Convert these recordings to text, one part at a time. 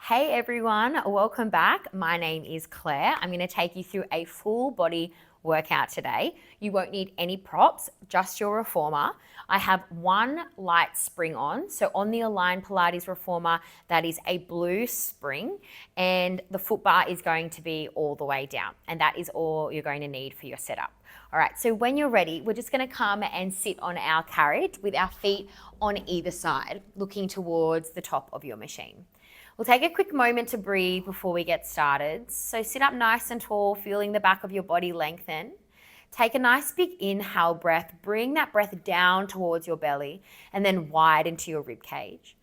Hey everyone, welcome back. My name is Claire. I'm going to take you through a full body workout today. You won't need any props, just your reformer. I have one light spring on. So on the Align Pilates reformer, that is a blue spring, and the foot bar is going to be all the way down. And that is all you're going to need for your setup. All right, so when you're ready, we're just going to come and sit on our carriage with our feet on either side, looking towards the top of your machine. We'll take a quick moment to breathe before we get started. So sit up nice and tall, feeling the back of your body lengthen. Take a nice big inhale breath. Bring that breath down towards your belly and then wide into your rib cage.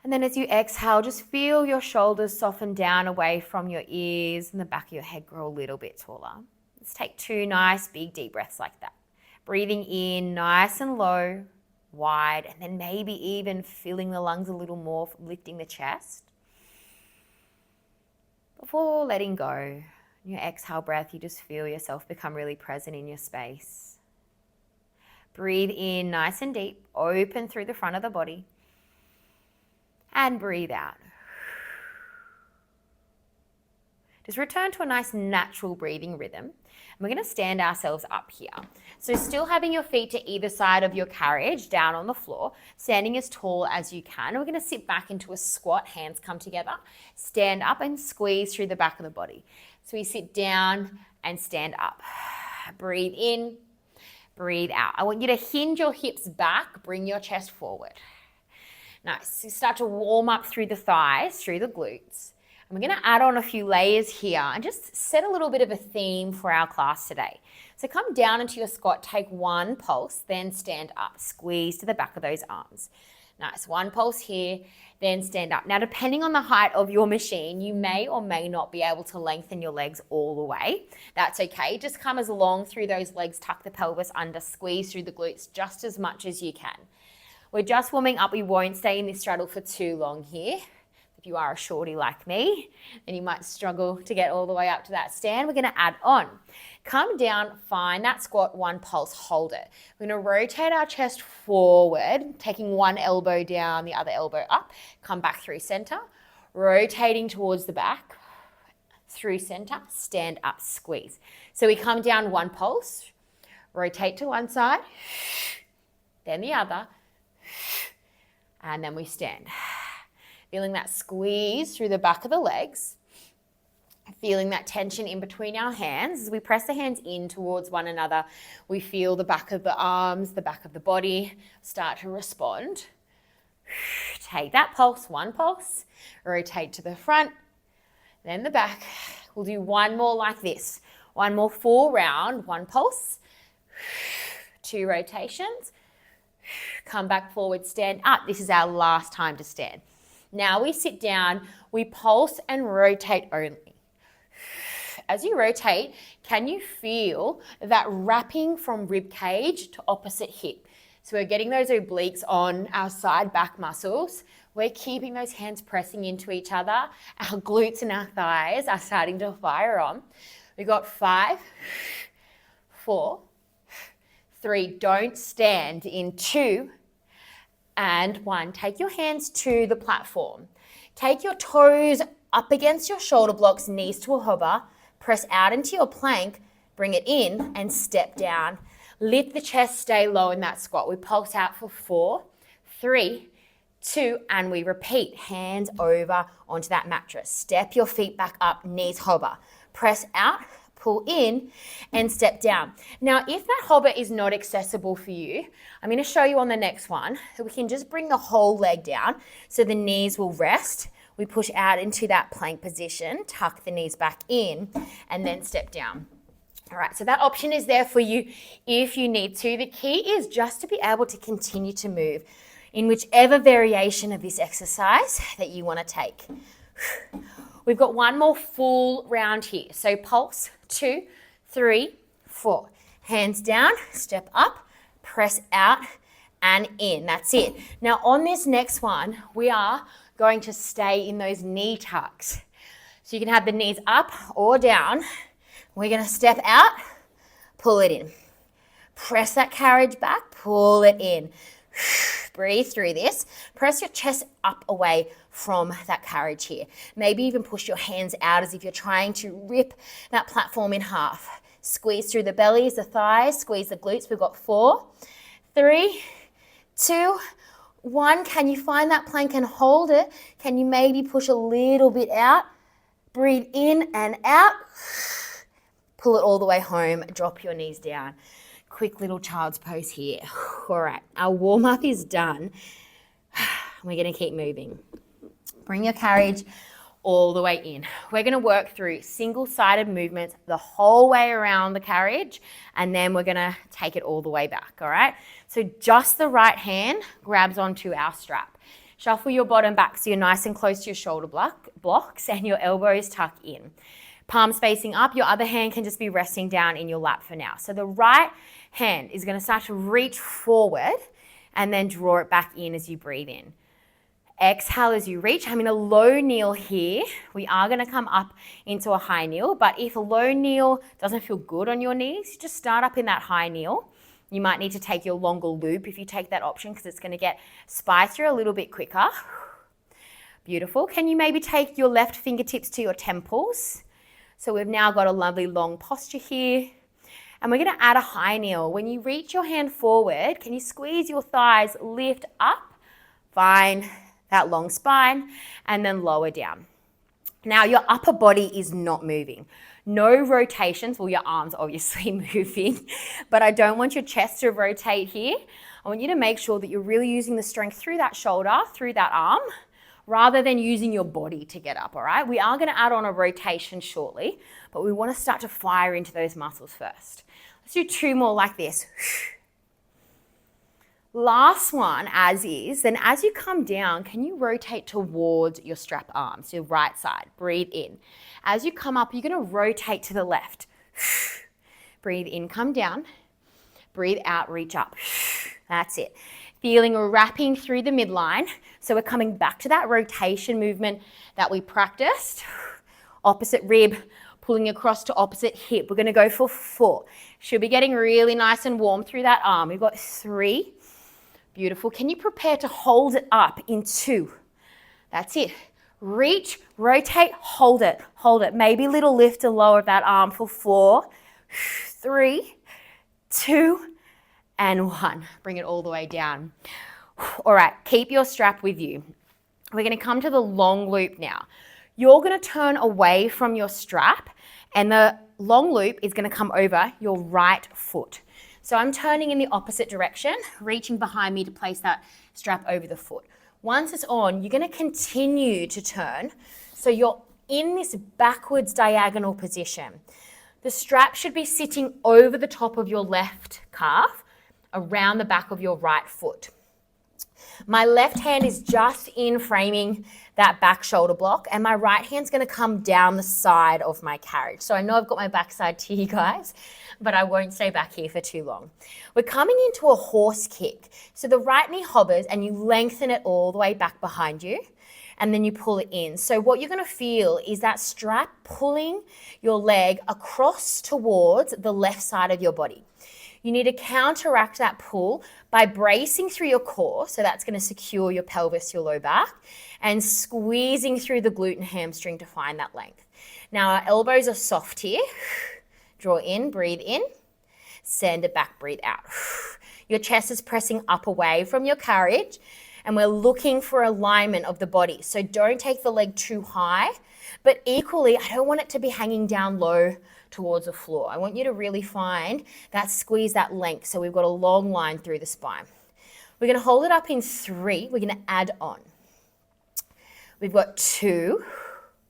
And then as you exhale, just feel your shoulders soften down away from your ears and the back of your head grow a little bit taller. Let's take two nice big deep breaths like that. Breathing in nice and low, wide, and then maybe even filling the lungs a little more, lifting the chest. Before letting go, your exhale breath, you just feel yourself become really present in your space. Breathe in nice and deep, open through the front of the body, and breathe out. Just return to a nice natural breathing rhythm. We're going to stand ourselves up here. So still having your feet to either side of your carriage down on the floor, standing as tall as you can. We're going to sit back into a squat, hands come together, stand up and squeeze through the back of the body. So we sit down and stand up. Breathe in, breathe out. I want you to hinge your hips back, bring your chest forward. Nice. So start to warm up through the thighs, through the glutes. And we're going to add on a few layers here and just set a little bit of a theme for our class today. So come down into your squat, take one pulse, then stand up. Squeeze to the back of those arms. Nice. One pulse here, then stand up. Now, depending on the height of your machine, you may or may not be able to lengthen your legs all the way. That's okay. Just come as long through those legs, tuck the pelvis under, squeeze through the glutes just as much as you can. We're just warming up. We won't stay in this straddle for too long here. If you are a shorty like me, then you might struggle to get all the way up to that stand. We're going to add on. Come down, find that squat, one pulse, hold it. We're going to rotate our chest forward, taking one elbow down, the other elbow up. Come back through center, rotating towards the back, through center, stand up, squeeze. So we come down one pulse, rotate to one side, then the other, and then we stand. Feeling that squeeze through the back of the legs, feeling that tension in between our hands. As we press the hands in towards one another, we feel the back of the arms, the back of the body start to respond. Take that pulse, one pulse, rotate to the front, then the back. We'll do one more like this. One more full round, one pulse, two rotations, come back forward, stand up. This is our last time to stand. Now we sit down, we pulse and rotate only. As you rotate, can you feel that wrapping from rib cage to opposite hip? So we're getting those obliques on our side back muscles. We're keeping those hands pressing into each other. Our glutes and our thighs are starting to fire on. We've got 5, 4, 3, don't stand, in 2, and 1. Take your hands to the platform. Take your toes up against your shoulder blocks, knees to a hover. Press out into your plank, bring it in and step down. Lift the chest, stay low in that squat. We pulse out for 4, 3, 2, and we repeat. Hands over onto that mattress. Step your feet back up, knees hover. Press out, pull in and step down. Now, if that hover is not accessible for you, I'm going to show you on the next one. So we can just bring the whole leg down so the knees will rest. We push out into that plank position, tuck the knees back in and then step down. All right, so that option is there for you if you need to. The key is just to be able to continue to move in whichever variation of this exercise that you want to take. We've got one more full round here. So pulse, 2, 3, 4. Hands down, step up, press out and in. That's it. Now on this next one, we are going to stay in those knee tucks. So you can have the knees up or down. We're going to step out, pull it in. Press that carriage back, pull it in. Breathe through this. Press your chest up away from that carriage here. Maybe even push your hands out as if you're trying to rip that platform in half. Squeeze through the bellies, the thighs, squeeze the glutes. We've got 4, 3, 2, 1. Can you find that plank and hold it? Can you maybe push a little bit out? Breathe in and out. Pull it all the way home. Drop your knees down. Quick little child's pose here. All right, our warm-up is done. We're going to keep moving. Bring your carriage all the way in. We're going to work through single-sided movements the whole way around the carriage, and then we're going to take it all the way back, all right? So just the right hand grabs onto our strap. Shuffle your bottom back so you're nice and close to your shoulder blocks and your elbows tuck in. Palms facing up, your other hand can just be resting down in your lap for now. So the right hand is going to start to reach forward and then draw it back in as you breathe in. Exhale as you reach. I'm in a low kneel here. We are going to come up into a high kneel, but if a low kneel doesn't feel good on your knees, you just start up in that high kneel. You might need to take your longer loop if you take that option because it's going to get spicier a little bit quicker. Beautiful. Can you maybe take your left fingertips to your temples? So we've now got a lovely long posture here. And we're going to add a high kneel. When you reach your hand forward, can you squeeze your thighs, lift up, find that long spine, and then lower down. Now your upper body is not moving. No rotations, well your arms obviously moving, but I don't want your chest to rotate here. I want you to make sure that you're really using the strength through that shoulder, through that arm, rather than using your body to get up, all right? We are going to add on a rotation shortly, but we want to start to fire into those muscles first. Let's do 2 more like this. Last one as is, then as you come down, can you rotate towards your strap arms, your right side? Breathe in. As you come up, you're going to rotate to the left. Breathe in, come down. Breathe out, reach up. That's it. Feeling wrapping through the midline. So we're coming back to that rotation movement that we practiced. Opposite rib, pulling across to opposite hip. We're going to go for 4. Should be getting really nice and warm through that arm. We've got 3. Beautiful. Can you prepare to hold it up in 2? That's it. Reach, rotate, hold it. Hold it. Maybe a little lift and lower of that arm for 4, 3, 2, and 1. Bring it all the way down. All right, keep your strap with you. We're going to come to the long loop now. You're going to turn away from your strap and the long loop is going to come over your right foot. So I'm turning in the opposite direction, reaching behind me to place that strap over the foot. Once it's on, you're going to continue to turn. So you're in this backwards diagonal position. The strap should be sitting over the top of your left calf, around the back of your right foot. My left hand is just in framing that back shoulder block and my right hand's going to come down the side of my carriage. So I know I've got my backside to you guys, but I won't stay back here for too long. We're coming into a horse kick. So the right knee hovers and you lengthen it all the way back behind you and then you pull it in. So what you're going to feel is that strap pulling your leg across towards the left side of your body. You need to counteract that pull by bracing through your core, so that's going to secure your pelvis, your low back, and squeezing through the glute and hamstring to find that length. Now our elbows are soft here. Draw in, breathe in, send it back, breathe out. Your chest is pressing up away from your carriage, and we're looking for alignment of the body. So don't take the leg too high, but equally, I don't want it to be hanging down low towards the floor. I want you to really find that squeeze, that length. So we've got a long line through the spine. We're going to hold it up in 3. We're going to add on. We've got 2.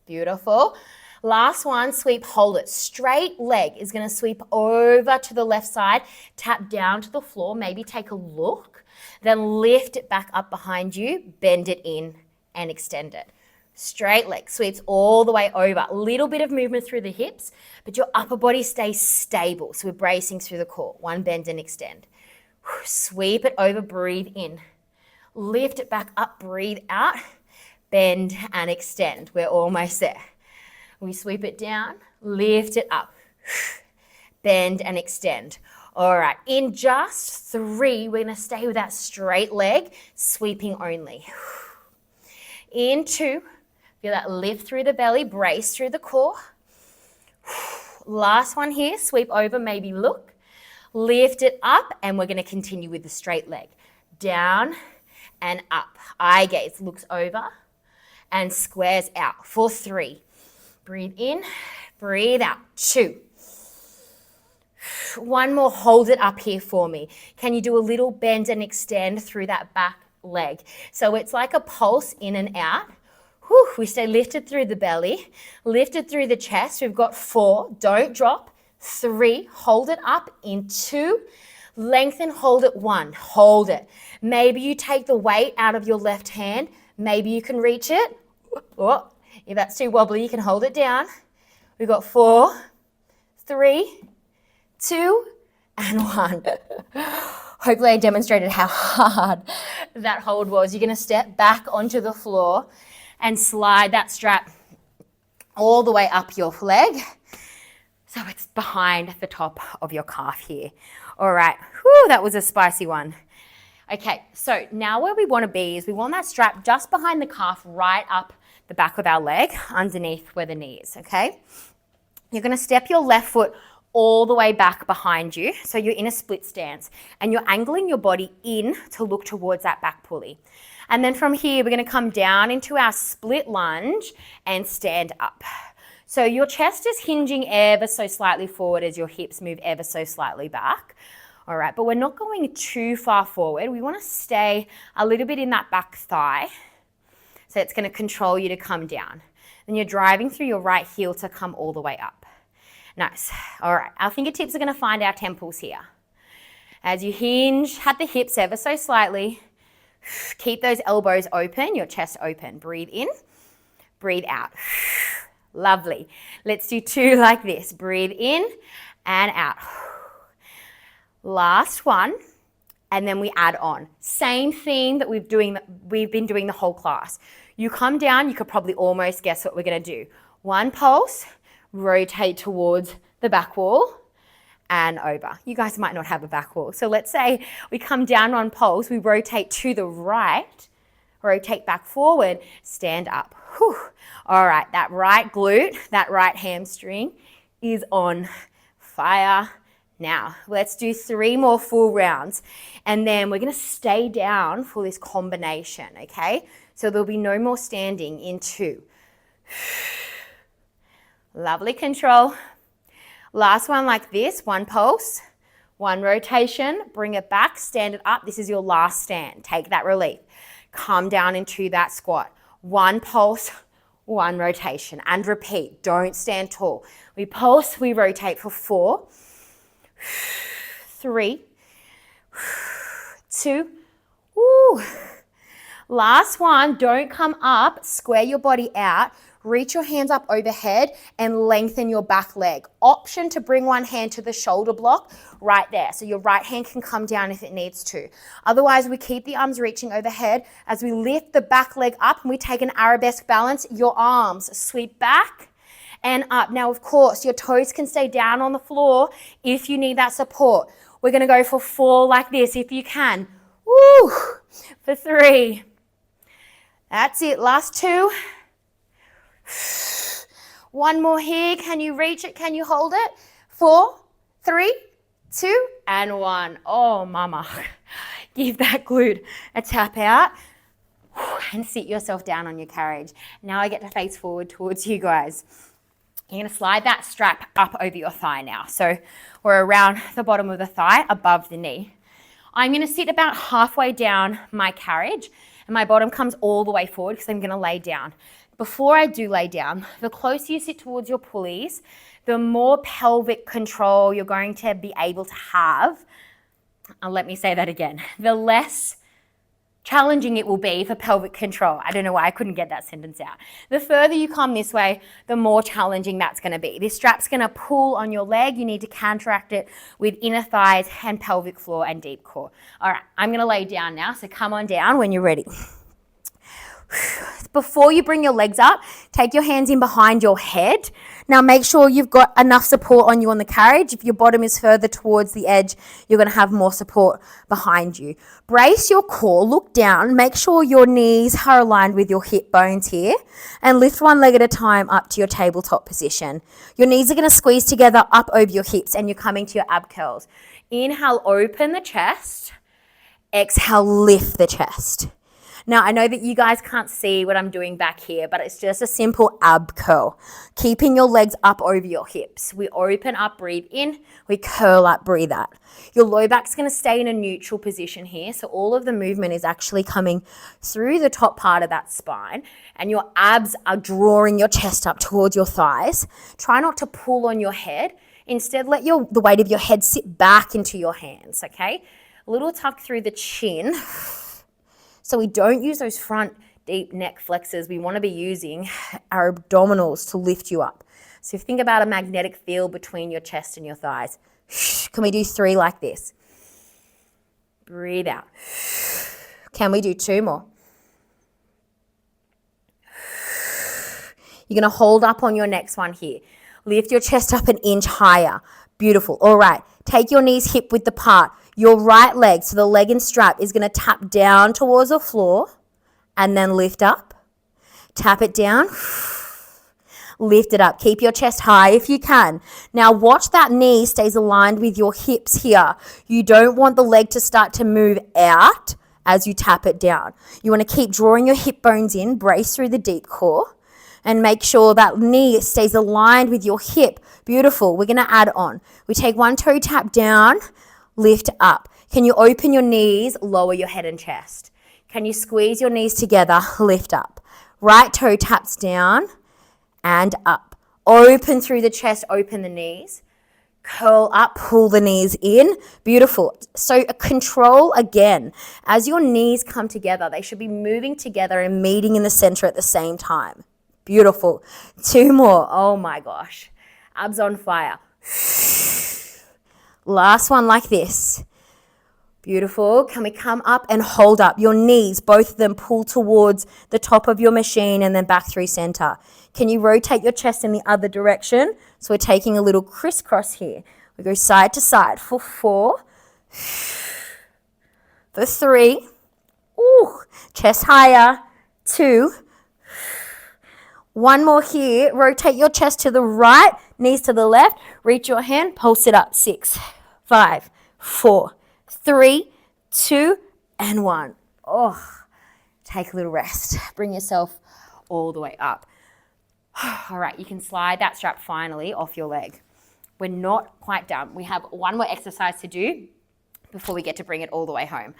Beautiful. Last one, sweep, hold it. Straight leg is going to sweep over to the left side, tap down to the floor, maybe take a look, then lift it back up behind you, bend it in and extend it. Straight leg sweeps all the way over. A little bit of movement through the hips, but your upper body stays stable. So we're bracing through the core. 1 bend and extend. Sweep it over, breathe in. Lift it back up, breathe out. Bend and extend. We're almost there. We sweep it down, lift it up. Bend and extend. All right, in just 3, we're gonna stay with that straight leg, sweeping only. In 2, feel that lift through the belly, brace through the core. Last one here, sweep over, maybe look. Lift it up, and we're gonna continue with the straight leg. Down and up. Eye gaze, looks over and squares out for 3. Breathe in, breathe out. 2. 1 more, hold it up here for me. Can you do a little bend and extend through that back leg? So it's like a pulse in and out. Whew, we stay lifted through the belly, lifted through the chest. We've got 4, don't drop. 3, hold it up in 2, lengthen, hold it 1, hold it. Maybe you take the weight out of your left hand. Maybe you can reach it. Oh, if that's too wobbly, you can hold it down. We've got 4, 3, 2, and 1. Hopefully I demonstrated how hard that hold was. You're gonna step back onto the floor and slide that strap all the way up your leg. So it's behind the top of your calf here. All right, whew, that was a spicy one. Okay, so now where we wanna be is we want that strap just behind the calf, right up the back of our leg, underneath where the knee is, okay? You're gonna step your left foot all the way back behind you. So you're in a split stance and you're angling your body in to look towards that back pulley. And then from here, we're gonna come down into our split lunge and stand up. So your chest is hinging ever so slightly forward as your hips move ever so slightly back. All right, but we're not going too far forward. We wanna stay a little bit in that back thigh. So it's gonna control you to come down. Then you're driving through your right heel to come all the way up. Nice. All right, our fingertips are gonna find our temples here. As you hinge at the hips ever so slightly, keep those elbows open, your chest open. Breathe in, breathe out. Lovely. Let's do 2 like this. Breathe in and out. Last one, and then we add on. Same thing that we've been doing the whole class. You come down, you could probably almost guess what we're gonna do. 1 pulse, rotate towards the back wall and over. You guys might not have a back wall. So let's say we come down 1 pulse, we rotate to the right, rotate back forward, stand up. Whew. All right, that right glute, that right hamstring is on fire. Now, let's do 3 more full rounds and then we're gonna stay down for this combination, okay? So there'll be no more standing in 2. Lovely control. Last one like this, 1 pulse, 1 rotation, bring it back, stand it up. This is your last stand. Take that relief. Come down into that squat. 1 pulse, 1 rotation, and repeat. Don't stand tall. We pulse, we rotate for 4, 3, 2, woo. Last one, don't come up, square your body out, reach your hands up overhead and lengthen your back leg. Option to bring 1 hand to the shoulder block right there. So your right hand can come down if it needs to. Otherwise, we keep the arms reaching overhead as we lift the back leg up and we take an arabesque balance. Your arms sweep back and up. Now, of course, your toes can stay down on the floor if you need that support. We're gonna go for 4 like this if you can. Woo! For 3. That's it, last 2. 1 more here. Can you reach it? Can you hold it? 4, 3, 2, and 1. Oh, mama. Give that glute a tap out and sit yourself down on your carriage. Now I get to face forward towards you guys. You're going to slide that strap up over your thigh now. So we're around the bottom of the thigh, above the knee. I'm going to sit about halfway down my carriage and my bottom comes all the way forward because I'm going to lay down. Before I do lay down, the closer you sit towards your pulleys, the more pelvic control you're going to be able to have. Let me say that again. The less challenging it will be for pelvic control. I don't know why I couldn't get that sentence out. The further you come this way, the more challenging that's going to be. This strap's going to pull on your leg. You need to counteract it with inner thighs and pelvic floor and deep core. All right, I'm going to lay down now, so come on down when you're ready. Before you bring your legs up, take your hands in behind your head. Now make sure you've got enough support on you on the carriage. If your bottom is further towards the edge, you're going to have more support behind you. Brace your core, look down, make sure your knees are aligned with your hip bones here, and lift one leg at a time up to your tabletop position. Your knees are going to squeeze together up over your hips and you're coming to your ab curls. Inhale, open the chest. Exhale, lift the chest. Now, I know that you guys can't see what I'm doing back here, but it's just a simple ab curl. Keeping your legs up over your hips. We open up, breathe in. We curl up, breathe out. Your low back's going to stay in a neutral position here. So all of the movement is actually coming through the top part of that spine. And your abs are drawing your chest up towards your thighs. Try not to pull on your head. Instead, let the weight of your head sit back into your hands, okay? A little tuck through the chin. So we don't use those front deep neck flexors. We want to be using our abdominals to lift you up. So think about a magnetic field between your chest and your thighs. Can we do 3 like this? Breathe out. Can we do 2 more? You're going to hold up on your next one here. Lift your chest up an inch higher. Beautiful. All right. Take your knees hip width apart. Your right leg, so the leg and strap, is going to tap down towards the floor and then lift up. Tap it down. Lift it up. Keep your chest high if you can. Now watch that knee stays aligned with your hips here. You don't want the leg to start to move out as you tap it down. You want to keep drawing your hip bones in, brace through the deep core, and make sure that knee stays aligned with your hip. Beautiful. We're going to add on. We take one toe tap down, lift up. Can you open your knees, lower your head and chest? Can you squeeze your knees together, lift up? Right toe taps down and up. Open through the chest, open the knees. Curl up, pull the knees in. Beautiful. So control again. As your knees come together, they should be moving together and meeting in the center at the same time. Beautiful. 2 more. Oh my gosh. Abs on fire. Last one like this. Beautiful. Can we come up and hold up? Your knees, both of them, pull towards the top of your machine and then back through center. Can you rotate your chest in the other direction? So we're taking a little crisscross here. We go side to side for 4. For 3. Ooh, chest higher. 2. 1 more here. Rotate your chest to the right, knees to the left. Reach your hand, pulse it up. 6, 5, 4, 3, 2, and 1. Oh, take a little rest. Bring yourself all the way up. All right, you can slide that strap finally off your leg. We're not quite done. We have 1 more exercise to do before we get to bring it all the way home.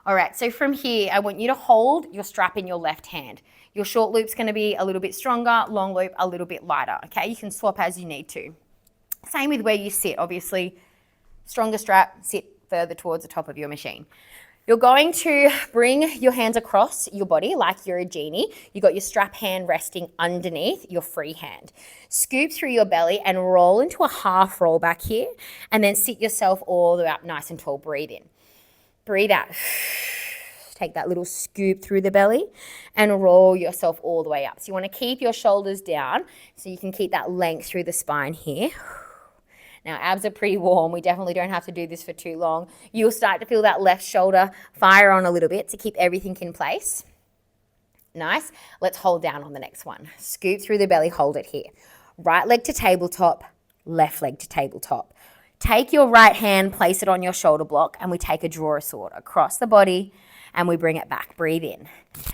All right, so from here, I want you to hold your strap in your left hand. Your short loop's going to be a little bit stronger, long loop a little bit lighter, okay? You can swap as you need to. Same with where you sit, obviously. Stronger strap, sit further towards the top of your machine. You're going to bring your hands across your body like you're a genie. You got your strap hand resting underneath your free hand. Scoop through your belly and roll into a half roll back here, and then sit yourself all the way up nice and tall. Breathe in. Breathe out. Take that little scoop through the belly and roll yourself all the way up. So you want to keep your shoulders down so you can keep that length through the spine here. Now, abs are pretty warm. We definitely don't have to do this for too long. You'll start to feel that left shoulder fire on a little bit to keep everything in place. Nice. Let's hold down on the next one. Scoop through the belly, hold it here. Right leg to tabletop, left leg to tabletop. Take your right hand, place it on your shoulder block, and we take a drawer sword across the body, and we bring it back. Breathe in.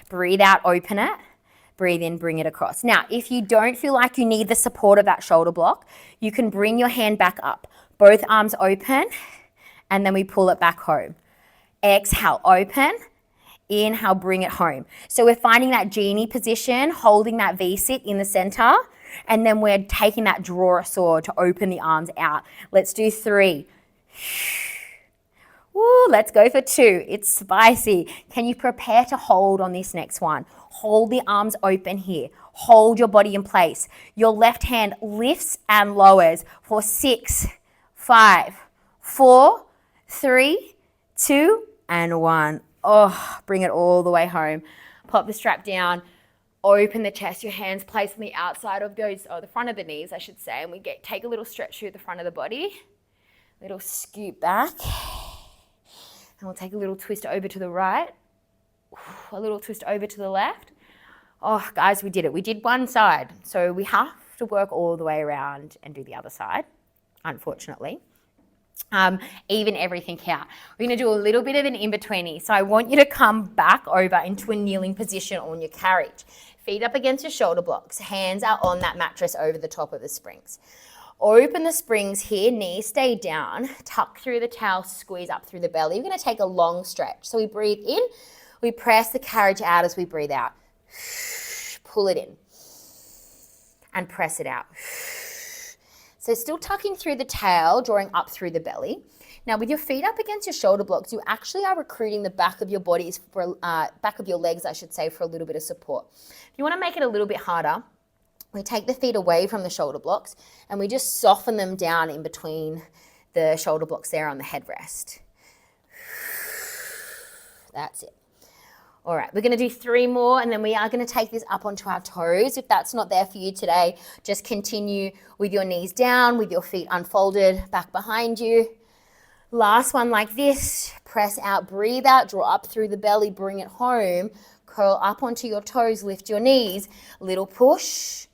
Breathe out, open it. Breathe in, bring it across. Now, if you don't feel like you need the support of that shoulder block, you can bring your hand back up. Both arms open, and then we pull it back home. Exhale, open. Inhale, bring it home. So we're finding that genie position, holding that V-sit in the center, and then we're taking that drawer sword to open the arms out. Let's do 3. Woo, let's go for 2. It's spicy. Can you prepare to hold on this next one? Hold the arms open here. Hold your body in place. Your left hand lifts and lowers for 6, 5, 4, 3, 2, and 1. Oh, bring it all the way home. Pop the strap down. open the chest, your hands placed on the outside of those, or the front of the knees, I should say, and we take a little stretch through the front of the body, little scoop back, and we'll take a little twist over to the right, a little twist over to the left. Oh, guys, we did it. We did one side, so we have to work all the way around and do the other side, unfortunately. Even everything out. We're going to do a little bit of an in-betweenie. So I want you to come back over into a kneeling position on your carriage. Feet up against your shoulder blocks. Hands are on that mattress over the top of the springs. Open the springs here, knees stay down, tuck through the tail, squeeze up through the belly. We're going to take a long stretch. So we breathe in, we press the carriage out as we breathe out. Pull it in and press it out. So still tucking through the tail, drawing up through the belly. Now with your feet up against your shoulder blocks, you actually are recruiting the back of your bodies, back of your legs, I should say, for a little bit of support. If you want to make it a little bit harder, we take the feet away from the shoulder blocks and we just soften them down in between the shoulder blocks there on the headrest. That's it. All right, we're going to do 3 more and then we are going to take this up onto our toes. If that's not there for you today, just continue with your knees down, with your feet unfolded back behind you. Last one like this, press out, breathe out, draw up through the belly, bring it home, curl up onto your toes, lift your knees, little push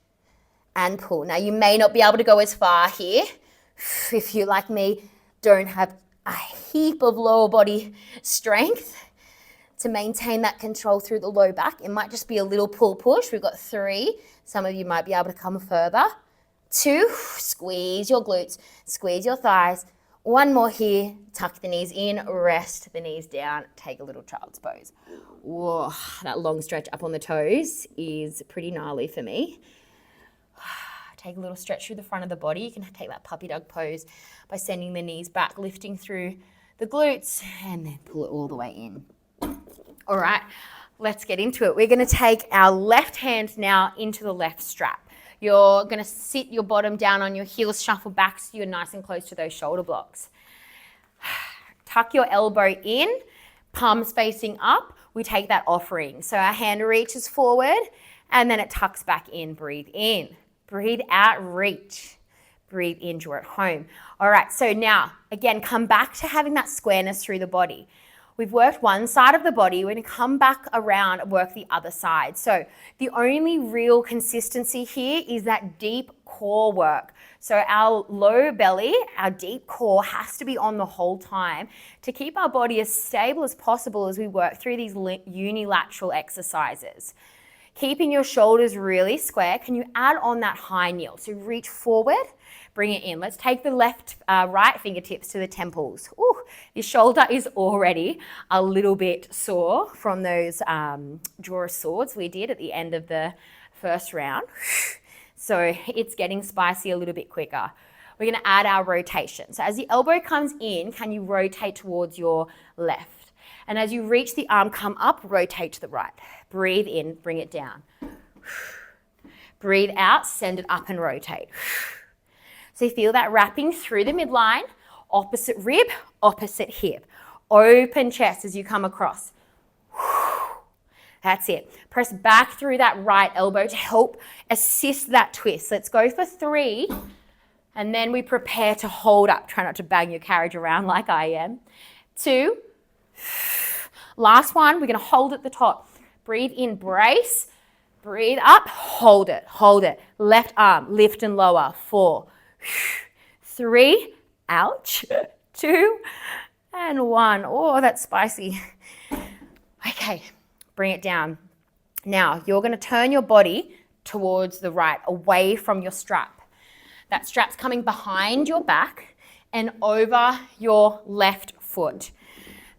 and pull. Now you may not be able to go as far here if you, like me, don't have a heap of lower body strength to maintain that control through the low back. It might just be a little pull push. We've got 3. Some of you might be able to come further. 2, squeeze your glutes, squeeze your thighs. 1 more here, tuck the knees in, rest the knees down, take a little child's pose. Whoa, that long stretch up on the toes is pretty gnarly for me. Take a little stretch through the front of the body. You can take that puppy dog pose by sending the knees back, lifting through the glutes, and then pull it all the way in. All right, let's get into it. We're going to take our left hand now into the left strap. You're going to sit your bottom down on your heels, shuffle back so you're nice and close to those shoulder blocks. Tuck your elbow in, palms facing up. We take that offering. So our hand reaches forward and then it tucks back in. Breathe in. Breathe out, reach. Breathe in, draw it home. All right, so now, again, come back to having that squareness through the body. We've worked one side of the body. We're going to come back around and work the other side. So the only real consistency here is that deep core work. So our low belly, our deep core has to be on the whole time to keep our body as stable as possible as we work through these unilateral exercises. Keeping your shoulders really square. Can you add on that high kneel? So reach forward. Bring it in. Let's take the right fingertips to the temples. Ooh, your shoulder is already a little bit sore from those draw swords we did at the end of the first round. So it's getting spicy a little bit quicker. We're going to add our rotation. So as the elbow comes in, can you rotate towards your left? And as you reach the arm, come up, rotate to the right. Breathe in, bring it down. Breathe out, send it up and rotate. So you feel that wrapping through the midline, opposite rib, opposite hip. Open chest as you come across. That's it. Press back through that right elbow to help assist that twist. Let's go for 3, and then we prepare to hold up. Try not to bang your carriage around like I am. 2. Last one, we're going to hold at the top. Breathe in, brace. Breathe up, hold it, hold it. Left arm, lift and lower. 4. 3, ouch, 2, and 1. Oh, that's spicy. Okay, bring it down. Now, you're going to turn your body towards the right, away from your strap. That strap's coming behind your back and over your left foot.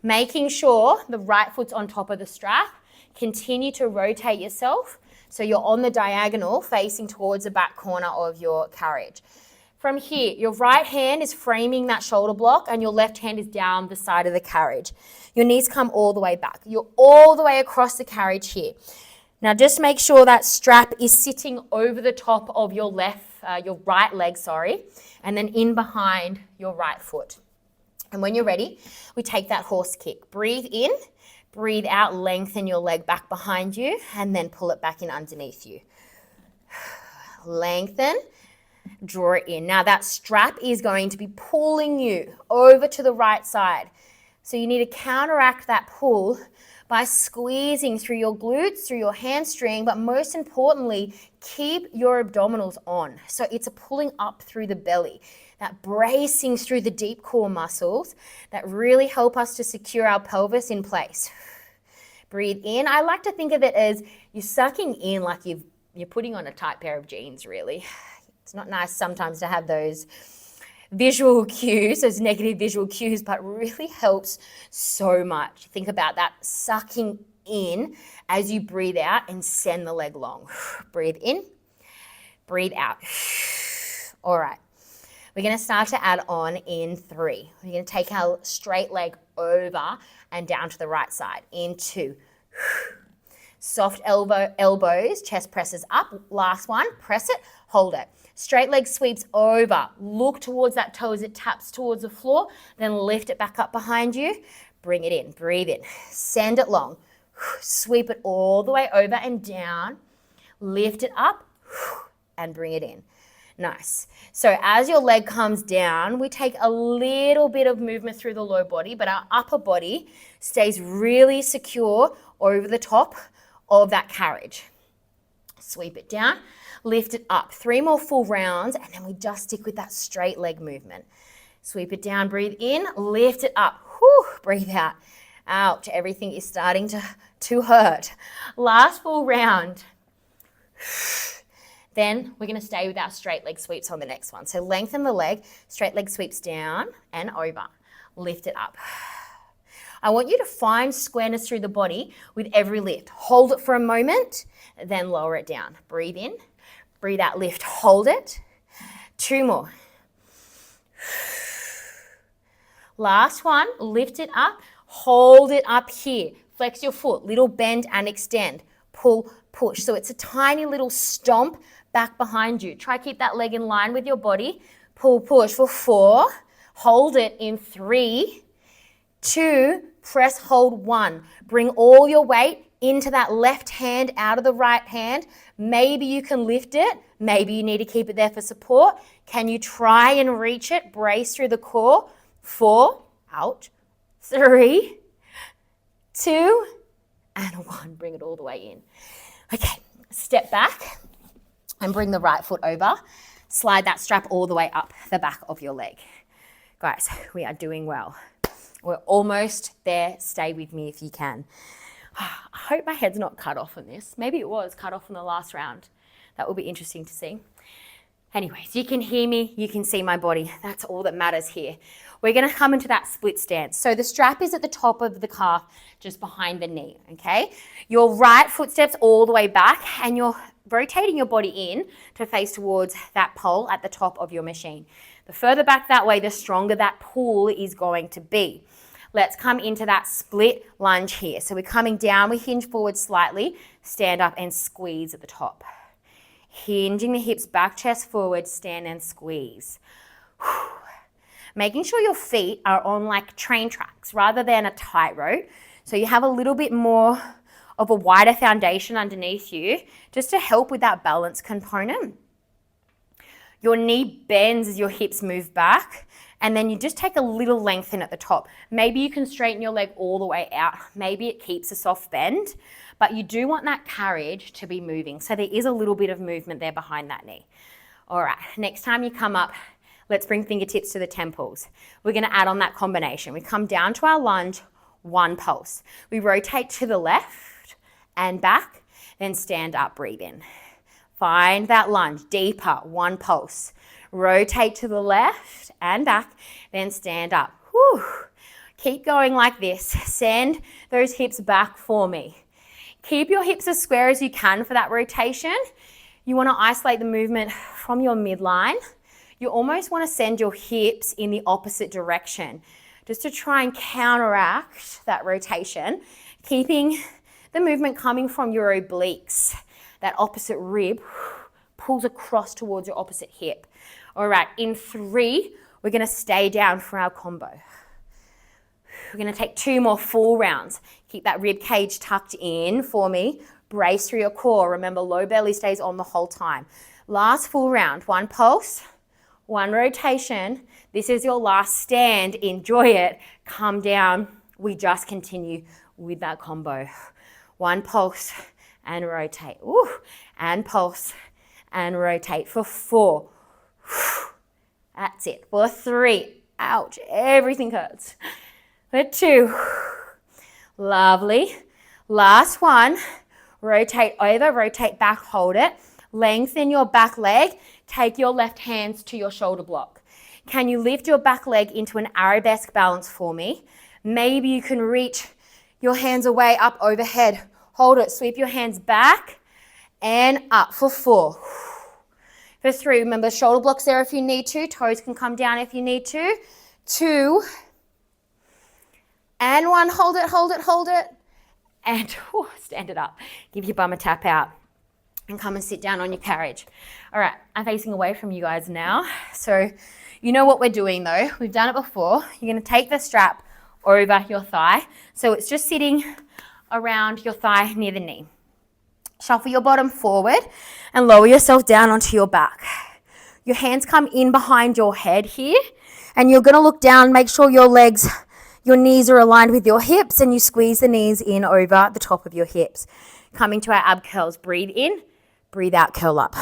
Making sure the right foot's on top of the strap. Continue to rotate yourself so you're on the diagonal facing towards the back corner of your carriage. From here, your right hand is framing that shoulder block and your left hand is down the side of the carriage. Your knees come all the way back. You're all the way across the carriage here. Now just make sure that strap is sitting over the top of your your right leg, and then in behind your right foot. And when you're ready, we take that horse kick. Breathe in, Breathe out, lengthen your leg back behind you, and then pull it back in underneath you. Lengthen, draw it in. Now that strap is going to be pulling you over to the right side. So you need to counteract that pull by squeezing through your glutes, through your hamstring, but most importantly, keep your abdominals on. So it's a pulling up through the belly, that bracing through the deep core muscles that really help us to secure our pelvis in place. Breathe in. I like to think of it as you're sucking in like you're putting on a tight pair of jeans, really. It's not nice sometimes to have those visual cues, those negative visual cues, but really helps so much. Think about that sucking in as you breathe out and send the leg long. Breathe in, breathe out. All right. We're going to start to add on in 3. We're going to take our straight leg over and down to the right side. In 2. Soft elbows, chest presses up. Last one, press it, hold it. Straight leg sweeps over. Look towards that toe as it taps towards the floor. Then lift it back up behind you. Bring it in, breathe in. Send it long. Sweep it all the way over and down. Lift it up and bring it in. Nice. So as your leg comes down, we take a little bit of movement through the low body, but our upper body stays really secure over the top of that carriage. Sweep it down, lift it up. 3 more full rounds, and then we just stick with that straight leg movement. Sweep it down, breathe in, lift it up. Whew, breathe out. Ouch, everything is starting to hurt. Last full round. Then we're going to stay with our straight leg sweeps on the next one. So lengthen the leg, straight leg sweeps down and over. Lift it up. I want you to find squareness through the body with every lift. Hold it for a moment, then lower it down. Breathe in, breathe out, lift, hold it. 2 more. Last one, lift it up, hold it up here. Flex your foot, little bend and extend. Pull, push. So it's a tiny little stomp back behind you. Try keep that leg in line with your body. Pull, push for 4. Hold it in 3, 2, press, hold 1. Bring all your weight into that left hand out of the right hand. Maybe you can lift it. Maybe you need to keep it there for support. Can you try and reach it? Brace through the core. 4, out, 3, 2, and 1. Bring it all the way in. Okay, step back and bring the right foot over. Slide that strap all the way up the back of your leg. Guys, we are doing well. We're almost there. Stay with me if you can. I hope my head's not cut off on this. Maybe it was cut off in the last round. That will be interesting to see. Anyways, you can hear me, you can see my body. That's all that matters here. We're going to come into that split stance. So the strap is at the top of the calf, just behind the knee, okay? Your right foot steps all the way back and you're rotating your body in to face towards that pole at the top of your machine. The further back that way, the stronger that pull is going to be. Let's come into that split lunge here. So we're coming down, we hinge forward slightly, stand up and squeeze at the top. Hinging the hips back, chest forward, stand and squeeze. Making sure your feet are on like train tracks rather than a tightrope. So you have a little bit more of a wider foundation underneath you just to help with that balance component. Your knee bends as your hips move back, and then you just take a little lengthen at the top. Maybe you can straighten your leg all the way out. Maybe it keeps a soft bend, but you do want that carriage to be moving. So there is a little bit of movement there behind that knee. All right, next time you come up, let's bring fingertips to the temples. We're gonna add on that combination. We come down to our lunge, 1 pulse. We rotate to the left and back, then stand up, breathe in. Find that lunge, deeper, 1 pulse. Rotate to the left and back, then stand up. Whew. Keep going like this. Send those hips back for me. Keep your hips as square as you can for that rotation. You want to isolate the movement from your midline. You almost want to send your hips in the opposite direction just to try and counteract that rotation, keeping the movement coming from your obliques. That opposite rib pulls across towards your opposite hip. All right, in 3, we're going to stay down for our combo. We're going to take 2 more full rounds. Keep that rib cage tucked in for me. Brace through your core. Remember, low belly stays on the whole time. Last full round. 1 pulse, 1 rotation. This is your last stand. Enjoy it. Come down. We just continue with that combo. 1 pulse and rotate. Ooh. And pulse and rotate for 4. That's it. For 3. Ouch. Everything hurts. For 2. Lovely. Last 1. Rotate over, rotate back, hold it. Lengthen your back leg. Take your left hands to your shoulder block. Can you lift your back leg into an arabesque balance for me? Maybe you can reach your hands away up overhead. Hold it. Sweep your hands back and up for 4. For 3, remember shoulder blocks there if you need to. Toes can come down if you need to. 2. And 1. Hold it, hold it, hold it. And stand it up. Give your bum a tap out. And come and sit down on your carriage. All right, I'm facing away from you guys now. So you know what we're doing though. We've done it before. You're going to take the strap over your thigh. So it's just sitting around your thigh near the knee. Shuffle your bottom forward and lower yourself down onto your back. Your hands come in behind your head here. And you're going to look down, make sure your knees are aligned with your hips, and you squeeze the knees in over the top of your hips. Coming to our ab curls. Breathe in, breathe out, curl up.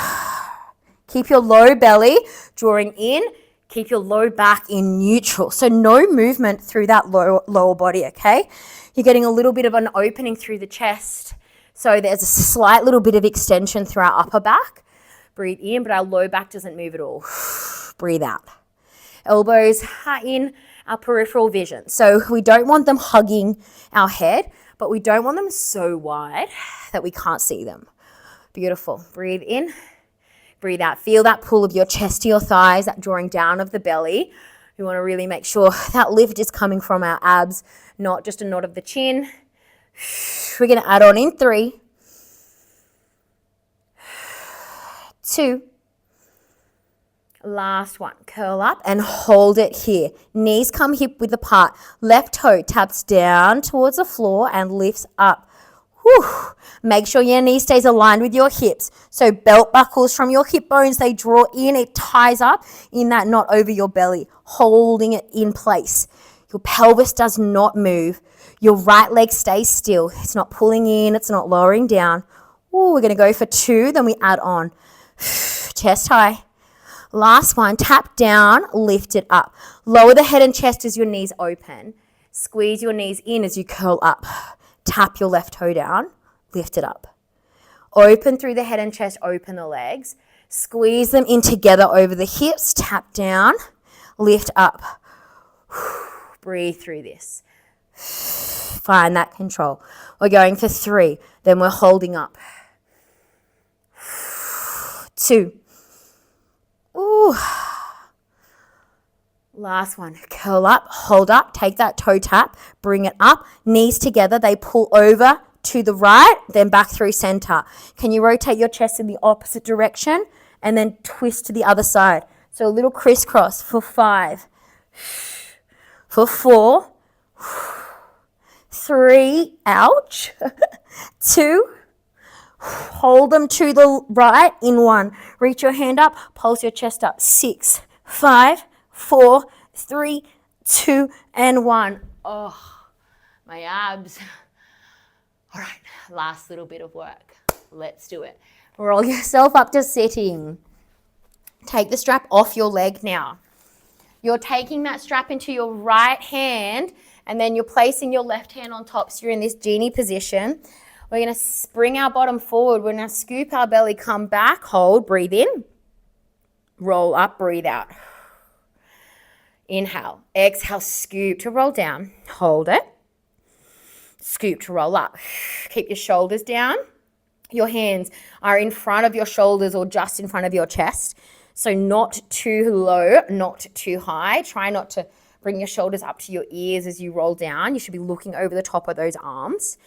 Keep your low belly drawing in. Keep your low back in neutral. So no movement through that lower body, okay? You're getting a little bit of an opening through the chest. So there's a slight little bit of extension through our upper back. Breathe in, but our low back doesn't move at all. Breathe out. Elbows are in our peripheral vision. So we don't want them hugging our head, but we don't want them so wide that we can't see them. Beautiful. Breathe in, breathe out. Feel that pull of your chest to your thighs, that drawing down of the belly. We want to really make sure that lift is coming from our abs, not just a nod of the chin. We're going to add on in 3, 2, last 1. Curl up and hold it here. Knees come hip width apart. Left toe taps down towards the floor and lifts up. Whew. Make sure your knee stays aligned with your hips. So belt buckles from your hip bones, they draw in, it ties up in that knot over your belly, holding it in place. Your pelvis does not move. Your right leg stays still. It's not pulling in, it's not lowering down. Ooh, we're going to go for 2, then we add on. Chest high. Last 1, tap down, lift it up. Lower the head and chest as your knees open. Squeeze your knees in as you curl up. Tap your left toe down, lift it up. Open through the head and chest, open the legs. Squeeze them in together over the hips, tap down, lift up. Breathe through this. Find that control. We're going for 3, then we're holding up. 2. Ooh. Last 1. Curl up, hold up, take that toe tap, bring it up, knees together, they pull over to the right, then back through center. Can you rotate your chest in the opposite direction and then twist to the other side? So a little crisscross for 5, for 4, 3, ouch, 2, hold them to the right in 1. Reach your hand up, pulse your chest up. 6, 5, 4, 3, 2, and 1. Oh, my abs. All right, last little bit of work. Let's do it. Roll yourself up to sitting. Take the strap off your leg now. You're taking that strap into your right hand, and then you're placing your left hand on top. So you're in this genie position. We're going to bring our bottom forward. We're going to scoop our belly, come back, hold, breathe in. Roll up, breathe out. Inhale, exhale, scoop to roll down. Hold it. Scoop to roll up. Keep your shoulders down. Your hands are in front of your shoulders or just in front of your chest. So not too low, not too high. Try not to bring your shoulders up to your ears as you roll down. You should be looking over the top of those arms.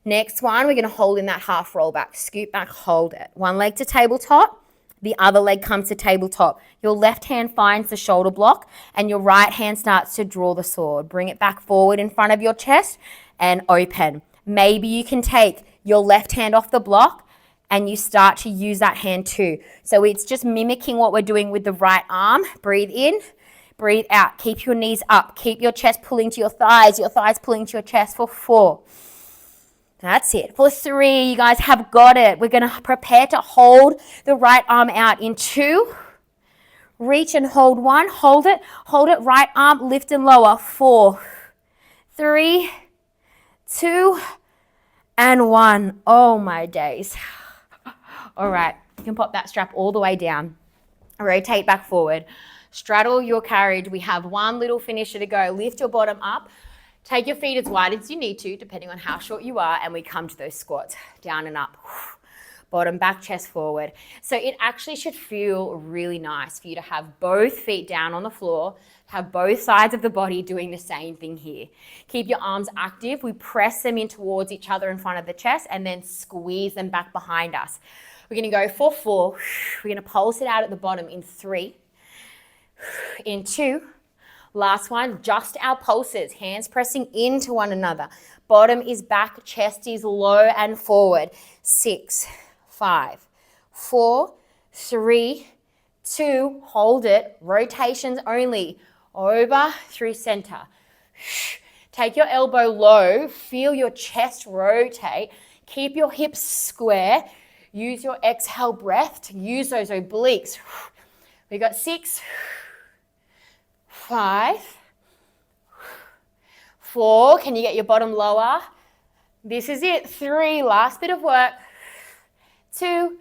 Next one, we're going to hold in that half roll back. Scoop back, hold it. One leg to tabletop. The other leg comes to tabletop. Your left hand finds the shoulder block and your right hand starts to draw the sword. Bring it back forward in front of your chest and open. Maybe you can take your left hand off the block and you start to use that hand too. So it's just mimicking what we're doing with the right arm. Breathe in, breathe out. Keep your knees up. Keep your chest pulling to your thighs pulling to your chest for 4. That's it. For 3, you guys have got it. We're going to prepare to hold the right arm out in 2. Reach and hold 1. Hold it. Hold it. Right arm, lift and lower. 4, 3, 2, and 1. Oh my days. All right. You can pop that strap all the way down. Rotate back forward. Straddle your carriage. We have one little finisher to go. Lift your bottom up. Take your feet as wide as you need to, depending on how short you are, and we come to those squats. Down and up. Bottom back, chest forward. So it actually should feel really nice for you to have both feet down on the floor, have both sides of the body doing the same thing here. Keep your arms active. We press them in towards each other in front of the chest and then squeeze them back behind us. We're going to go for 4. We're going to pulse it out at the bottom in 3, in 2. Last one, just our pulses, hands pressing into one another. Bottom is back, chest is low and forward. 6, 5, 4, 3, 2, hold it. Rotations only. Over through center. Take your elbow low, feel your chest rotate. Keep your hips square. Use your exhale breath to use those obliques. We got 6, 5, 4, can you get your bottom lower? This is it. 3, last bit of work. 2,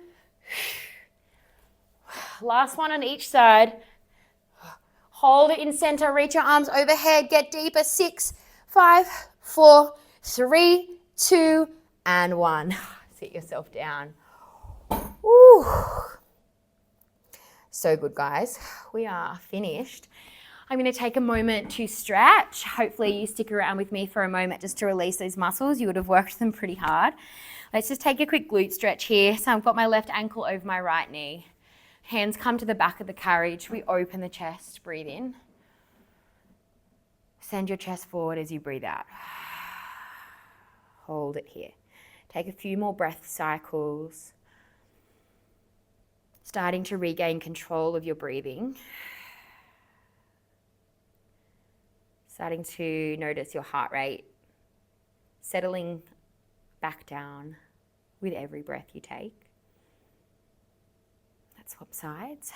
last one on each side. Hold it in center, reach your arms overhead, get deeper. 6, 5, 4, 3, 2, and 1. Sit yourself down. Woo. So good, guys. We are finished. I'm going to take a moment to stretch. Hopefully you stick around with me for a moment just to release those muscles. You would have worked them pretty hard. Let's just take a quick glute stretch here. So I've got my left ankle over my right knee. Hands come to the back of the carriage. We open the chest. Breathe in. Send your chest forward as you breathe out. Hold it here. Take a few more breath cycles. Starting to regain control of your breathing. Starting to notice your heart rate settling back down with every breath you take. Let's swap sides.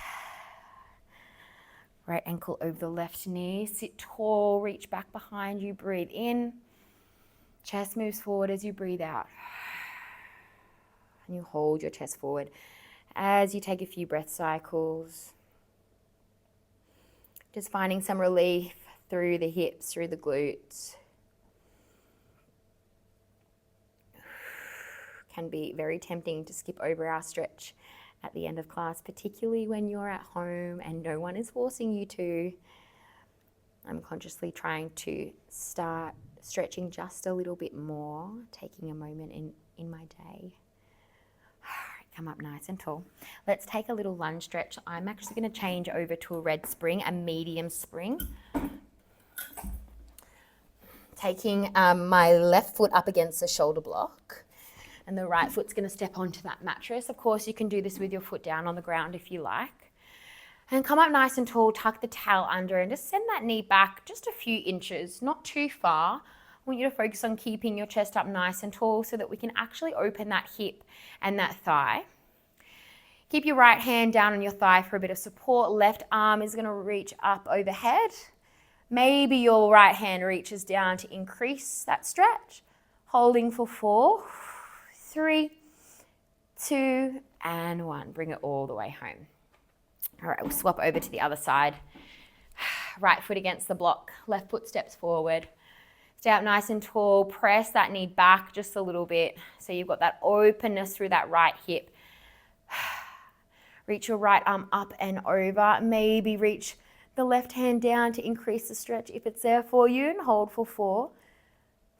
Right ankle over the left knee. Sit tall, reach back behind you, breathe in. Chest moves forward as you breathe out. And you hold your chest forward as you take a few breath cycles. Just finding some relief through the hips, through the glutes. Can be very tempting to skip over our stretch at the end of class, particularly when you're at home and no one is forcing you to. I'm consciously trying to start stretching just a little bit more, taking a moment in my day. Come up nice and tall. Let's take a little lunge stretch. I'm actually going to change over to a red spring, a medium spring. Taking my left foot up against the shoulder block and the right foot's going to step onto that mattress. Of course, you can do this with your foot down on the ground if you like. And come up nice and tall, tuck the towel under and just send that knee back just a few inches, not too far. I want you to focus on keeping your chest up nice and tall so that we can actually open that hip and that thigh. Keep your right hand down on your thigh for a bit of support. Left arm is going to reach up overhead. Maybe your right hand reaches down to increase that stretch. Holding for 4, 3, 2, and 1. Bring it all the way home. All right, we'll swap over to the other side. Right foot against the block. Left foot steps forward. Stay up nice and tall. Press that knee back just a little bit so you've got that openness through that right hip. Reach your right arm up and over. Maybe reach the left hand down to increase the stretch if it's there for you, and hold for 4,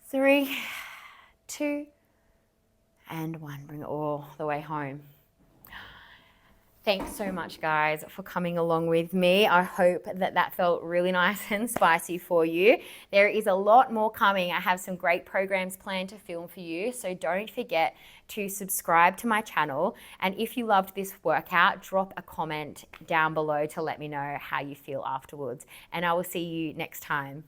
3, 2, and 1. Bring it all the way home. Thanks so much, guys, for coming along with me. I hope that that felt really nice and spicy for you. There is a lot more coming. I have some great programs planned to film for you, so don't forget to subscribe to my channel. And if you loved this workout, drop a comment down below to let me know how you feel afterwards. And I will see you next time.